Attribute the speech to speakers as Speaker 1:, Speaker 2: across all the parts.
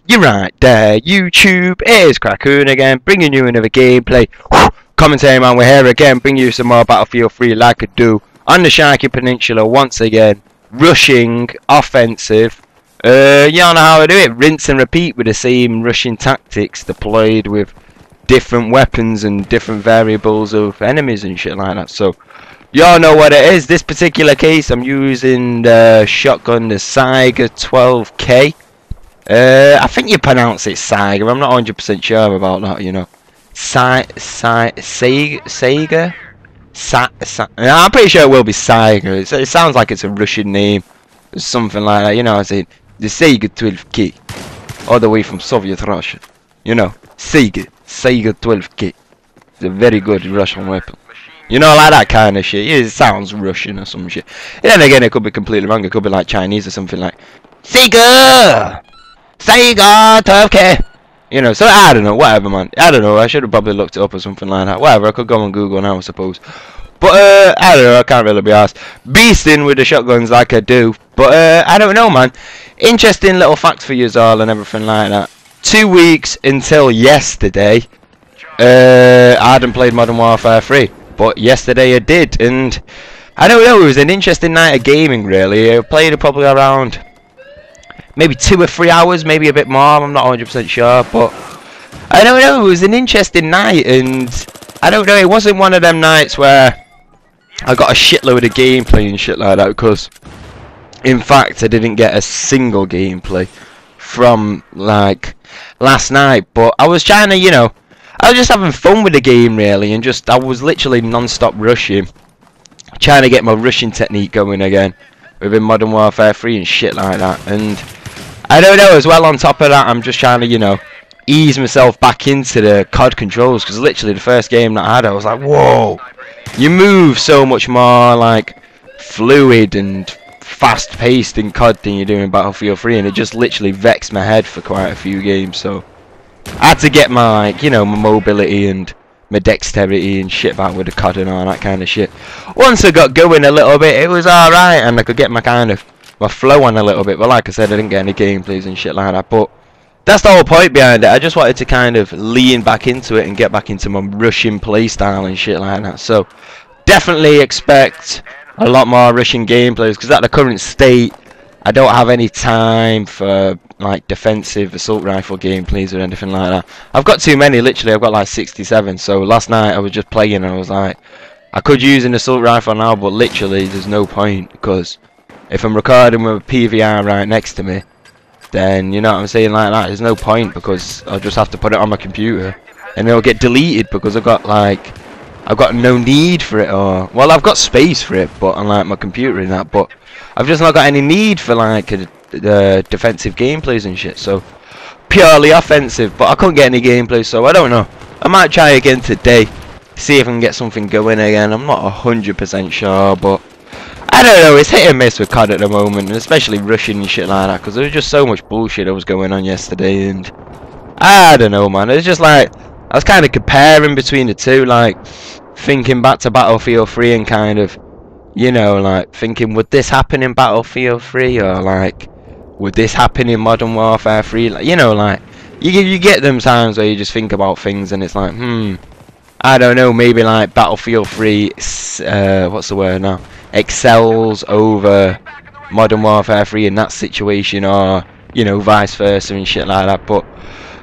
Speaker 1: You're right there, YouTube. It is Crackoon again, bringing you another gameplay. Commentating man, we're here again, bringing you some more Battlefield 3 like I do on the Sharqi Peninsula once again. Rushing, offensive. You know how I do it. Rinse and repeat with the same rushing tactics deployed with different weapons and different variables of enemies and shit like that. So y'all know what it is. This particular case, I'm using the shotgun, the SAIGA12K. I think you pronounce it SAIGA. I'm not 100% sure about that, you know. SAIGA? I'm pretty sure it will be SAIGA. It sounds like it's a Russian name. Or something like that, you know. I say the SAIGA12K. All the way from Soviet Russia. You know, SAIGA12K. It's a very good Russian weapon. You know, like that kind of shit. It sounds Russian or some shit. And then again, it could be completely wrong. It could be like Chinese or something like SAIGA12K. You know, so I don't know, whatever, man. I don't know. I should have probably looked it up or something like that. Whatever, I could go on Google now, I suppose. But I don't know. I can't really be asked. Beasting with the shotguns like I do. But I don't know, man. Interesting little facts for you all and everything like that. 2 weeks until yesterday, I hadn't played Modern Warfare 3. But yesterday I did, and I don't know, it was an interesting night of gaming really. I played it probably around maybe 2 or 3 hours, maybe a bit more, I'm not 100% sure, but I don't know, it was an interesting night, and I don't know, it wasn't one of them nights where I got a shitload of gameplay and shit like that, because in fact I didn't get a single gameplay from like last night, but I was trying to, you know, I was just having fun with the game really, and just I was literally non-stop rushing, trying to get my rushing technique going again within Modern Warfare 3 and shit like that. And I don't know, as well on top of that, I'm just trying to, you know, ease myself back into the COD controls, because literally the first game that I had, I was like, whoa, you move so much more like fluid and fast-paced in COD than you do in Battlefield 3, and it just literally vexed my head for quite a few games. So I had to get my, like, you know, my mobility and my dexterity and shit back with the COD and all that kind of shit. Once I got going a little bit, it was alright, and I could get my kind of my flow on a little bit. But like I said, I didn't get any gameplays and shit like that. But that's the whole point behind it. I just wanted to kind of lean back into it and get back into my rushing playstyle and shit like that. So definitely expect a lot more rushing gameplays, because at the current state, I don't have any time for like defensive assault rifle gameplays or anything like that. I've got too many, literally. I've got like 67. So last night I was just playing and I was like, I could use an assault rifle now, but literally there's no point, because if I'm recording with a PVR right next to me, then you know what I'm saying, like that, there's no point, because I'll just have to put it on my computer and it'll get deleted, because I've got no need for it, or well, I've got space for it, but unlike my computer and that, but I've just not got any need for like defensive gameplays and shit. So purely offensive, but I couldn't get any gameplay, so I don't know. I might try again today, see if I can get something going again. I'm not 100% sure, but I don't know, it's hit and miss with COD at the moment, and especially rushing and shit like that, because there was just so much bullshit that was going on yesterday, and I don't know, man. It's just like I was kind of comparing between the two, like thinking back to Battlefield 3 and kind of, you know, like thinking, would this happen in Battlefield 3, or like would this happen in Modern Warfare 3? Like, you know, like you get them times where you just think about things and it's like, I don't know, maybe like Battlefield 3 what's the word now, excels over Modern Warfare 3 in that situation, or you know, vice versa and shit like that. But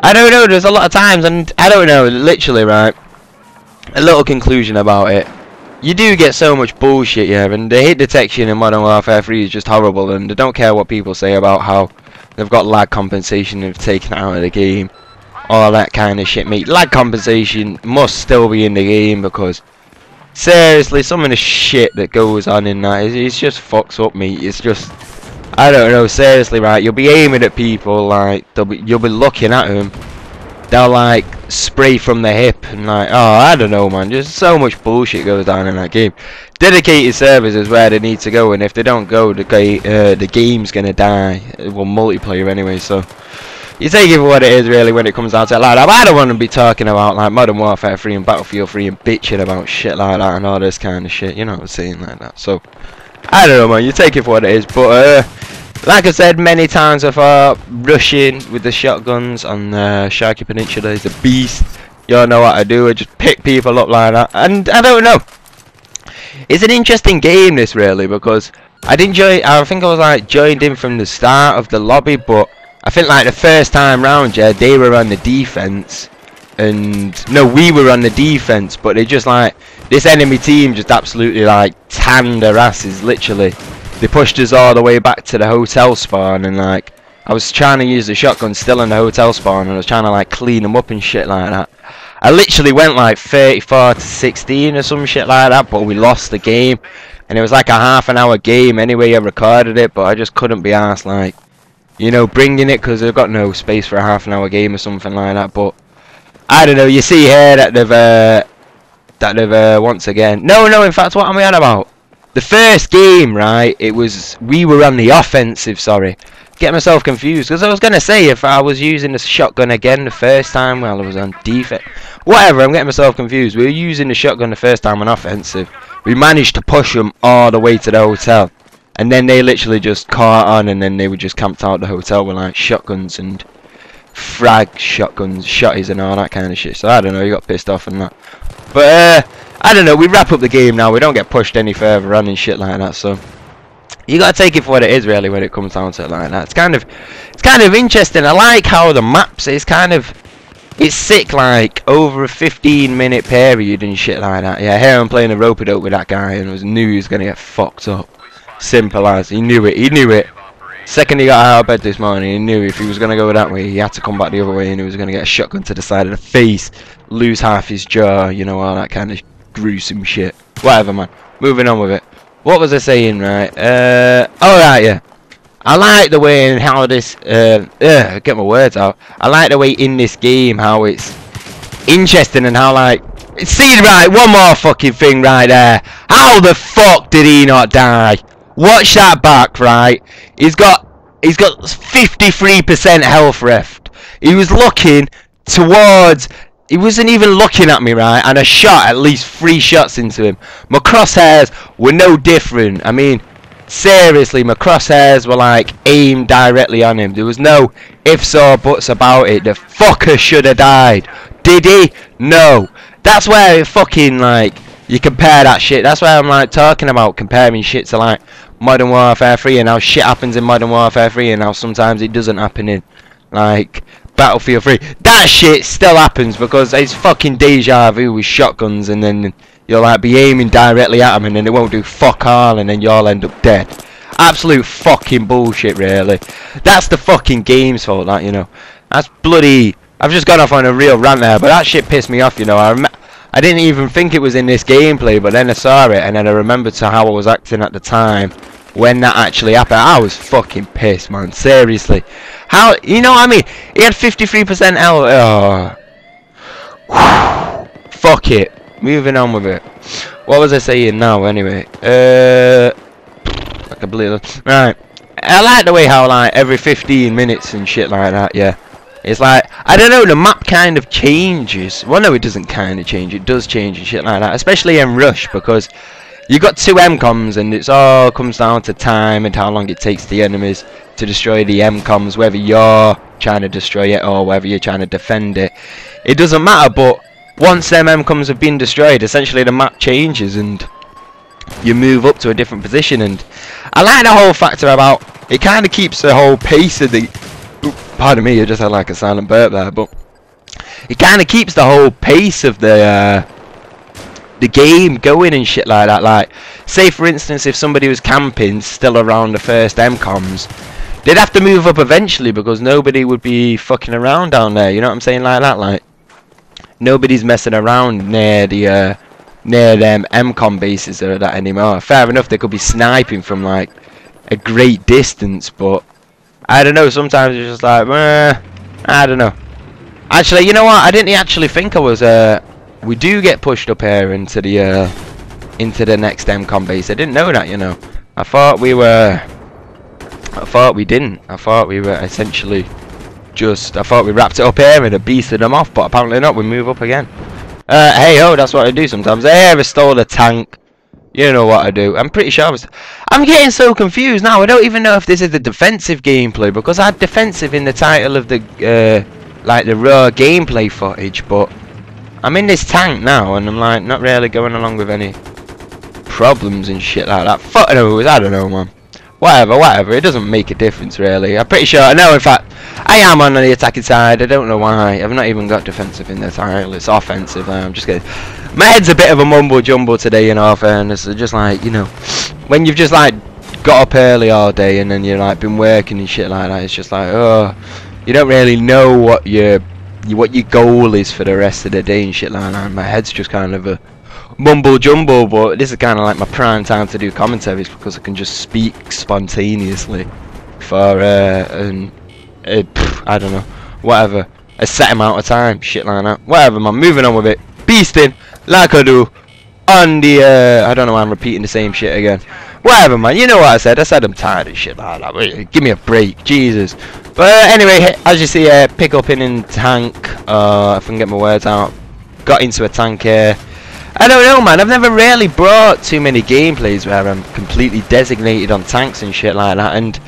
Speaker 1: I don't know, there's a lot of times, and I don't know, literally, right, a little conclusion about it, you do get so much bullshit, yeah, and the hit detection in Modern Warfare 3 is just horrible, and I don't care what people say about how they've got lag compensation and they've taken it out of the game, all that kind of shit, mate. Lag compensation must still be in the game, because seriously, some of the shit that goes on in that is just fucks up, mate. It's just, I don't know, seriously, right, you'll be aiming at people, like, you'll be looking at them, they'll like spray from the hip, and like, oh, I don't know, man, just so much bullshit goes down in that game. Dedicated servers is where they need to go, and if they don't go, the game's gonna die. Well, multiplayer anyway, so you take it for what it is really when it comes down to it like that. But I don't want to be talking about like Modern Warfare 3 and Battlefield 3 and bitching about shit like that and all this kind of shit, you know what I'm saying, like that. So I don't know, man, you take it for what it is. But Like I said many times before, rushing with the shotguns on the Sharqi Peninsula is a beast. Y'all know what I do, I just pick people up like that. And I don't know. It's an interesting game this really, because I think I was like joined in from the start of the lobby, but I think like the first time round, yeah, they were on the defense, and no, we were on the defense, but they just like, this enemy team just absolutely like tanned their asses, literally. They pushed us all the way back to the hotel spawn, and like, I was trying to use the shotgun still in the hotel spawn, and I was trying to like clean them up and shit like that. I literally went like 34 to 16 or some shit like that, but we lost the game. And it was like a half-an-hour game anyway, I recorded it, but I just couldn't be arsed, like, you know, bringing it, because I've got no space for a half-an-hour game or something like that. But I don't know, you see here that they've once again, no, in fact, what am I on about? The first game, right, we were on the offensive, sorry. Get myself confused, because I was going to say, if I was using the shotgun again the first time while I was on defense, whatever, I'm getting myself confused. We were using the shotgun the first time on offensive. We managed to push them all the way to the hotel, and then they literally just caught on, and then they were just camped out the hotel with like shotguns and frag shotguns, shotties and all that kind of shit. So I don't know, you got pissed off and that. But I don't know, we wrap up the game now, we don't get pushed any further on and shit like that, so you gotta take it for what it is really when it comes down to it like that. It's kind of interesting. I like how the maps, it's sick, like over a 15-minute period and shit like that. Yeah, here I'm playing a rope-a-dope with that guy, and knew he was gonna get fucked up. Simple as, he knew it. Second he got out of bed this morning, he knew if he was gonna go that way, he had to come back the other way, and he was gonna get a shotgun to the side of the face, lose half his jaw, you know, all that kind of gruesome shit. Whatever, man. Moving on with it. What was I saying, right? Alright, yeah. I like the way and how this, get my words out. I like the way in this game how it's interesting and how, like, see, right, one more fucking thing right there. How the fuck did he not die? Watch that back, right? He's got 53% health left. He was looking towards, he wasn't even looking at me, right? And I shot at least 3 shots into him. My crosshairs were no different. I mean, seriously, my crosshairs were like aimed directly on him. There was no ifs or buts about it. The fucker should have died. Did he? No. That's where it fucking, like, you compare that shit. That's why I'm like talking about comparing shit to like Modern Warfare 3 and how shit happens in Modern Warfare 3 and how sometimes it doesn't happen in like Battlefield 3. That shit still happens because it's fucking deja vu with shotguns, and then you'll like be aiming directly at them and then they won't do fuck all and then you'll end up dead. Absolute fucking bullshit, really. That's the fucking game's fault, that, you know. That's bloody... I've just gone off on a real rant there, but that shit pissed me off, you know. I didn't even think it was in this gameplay, but then I saw it and then I remembered to how I was acting at the time when that actually happened. I was fucking pissed, man. Seriously. How, you know what I mean? He had 53% health. Oh. Fuck it. Moving on with it. What was I saying now, anyway? I can believe it. Right. I like the way how, like, every 15 minutes and shit like that, yeah. It's like, I don't know, the map kind of changes. Well, no, it doesn't kind of change. It does change and shit like that. Especially in Rush, because you got 2 MCOMs, and it's all comes down to time and how long it takes the enemies to destroy the MCOMs, whether you're trying to destroy it or whether you're trying to defend it. It doesn't matter, but once them MCOMs have been destroyed, essentially the map changes and you move up to a different position. And I like the whole factor about it kind of keeps the whole pace of the... Pardon me, I just had like a silent burp there, but it kind of keeps the whole pace of the game going and shit like that. Like, say for instance, if somebody was camping still around the first MCOMs, they'd have to move up eventually because nobody would be fucking around down there. You know what I'm saying, like that? Like, nobody's messing around near the near them MCOM bases or that anymore. Fair enough, they could be sniping from like a great distance, but I don't know, sometimes it's just like, I don't know. Actually, you know what, I didn't actually think I was, we do get pushed up here into the next MCOM base. I didn't know that, you know. I thought we didn't. I thought we were essentially just, I thought we wrapped it up here and had beasted them off, but apparently not, we move up again. Hey ho, that's what I do sometimes. Hey, I stole a tank. You know what I do. I'm pretty sure I'm getting so confused now. I don't even know if this is the defensive gameplay, because I had defensive in the title of the like the raw gameplay footage, but I'm in this tank now and I'm like not really going along with any problems and shit like that. Fuck knows, I don't know, man. Whatever, it doesn't make a difference really. I'm pretty sure, I know in fact, I am on the attacking side. I don't know why. I've not even got defensive in the title. It's offensive. I'm just kidding. My head's a bit of a mumble jumble today, in all fairness. It's just like, you know, when you've just like got up early all day and then you're like been working and shit like that, it's just like, oh, you don't really know what your goal is for the rest of the day and shit like that. My head's just kind of a mumble jumble, but this is kind of like my prime time to do commentaries because I can just speak spontaneously for I don't know, whatever, a set amount of time, shit like that. Whatever, man, moving on with it. Beasting like I do on the I don't know why I'm repeating the same shit again. Whatever, man, you know what I said. I said I'm tired of shit like that. Give me a break, Jesus. But anyway, as you see, pick up in tank, if I can get my words out, got into a tank here. I don't know, man, I've never really brought too many gameplays where I'm completely designated on tanks and shit like that, and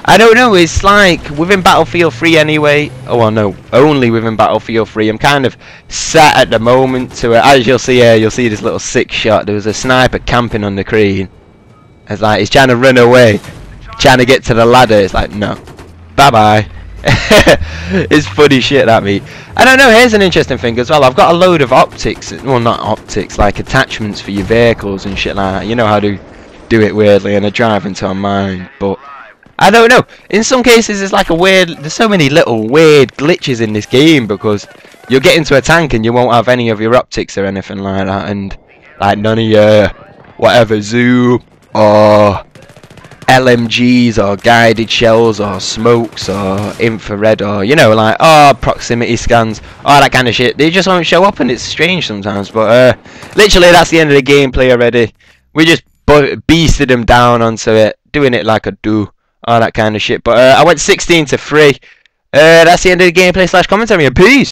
Speaker 1: I don't know, it's like within Battlefield 3 anyway. Oh well, no, only within Battlefield 3. I'm kind of set at the moment to it. As you'll see here, you'll see this little 6-shot. There was a sniper camping on the crane. It's like he's trying to run away, trying to get to the ladder. It's like, no, bye bye. It's funny shit, that me. I don't know, here's an interesting thing as well. I've got a load of optics, well not optics, like attachments for your vehicles and shit like that. You know how to do it weirdly, and I drive into mine, but I don't know. In some cases it's like a weird, there's so many little weird glitches in this game, because you'll get into a tank and you won't have any of your optics or anything like that, and like none of your whatever zoom or LMGs or guided shells or smokes or infrared or, you know, like, oh, proximity scans, all that kind of shit. They just won't show up, and it's strange sometimes. But literally that's the end of the gameplay already. We just beasted them down onto it, doing it like I do, all that kind of shit. But I went 16-3. That's the end of the gameplay / commentary, and peace.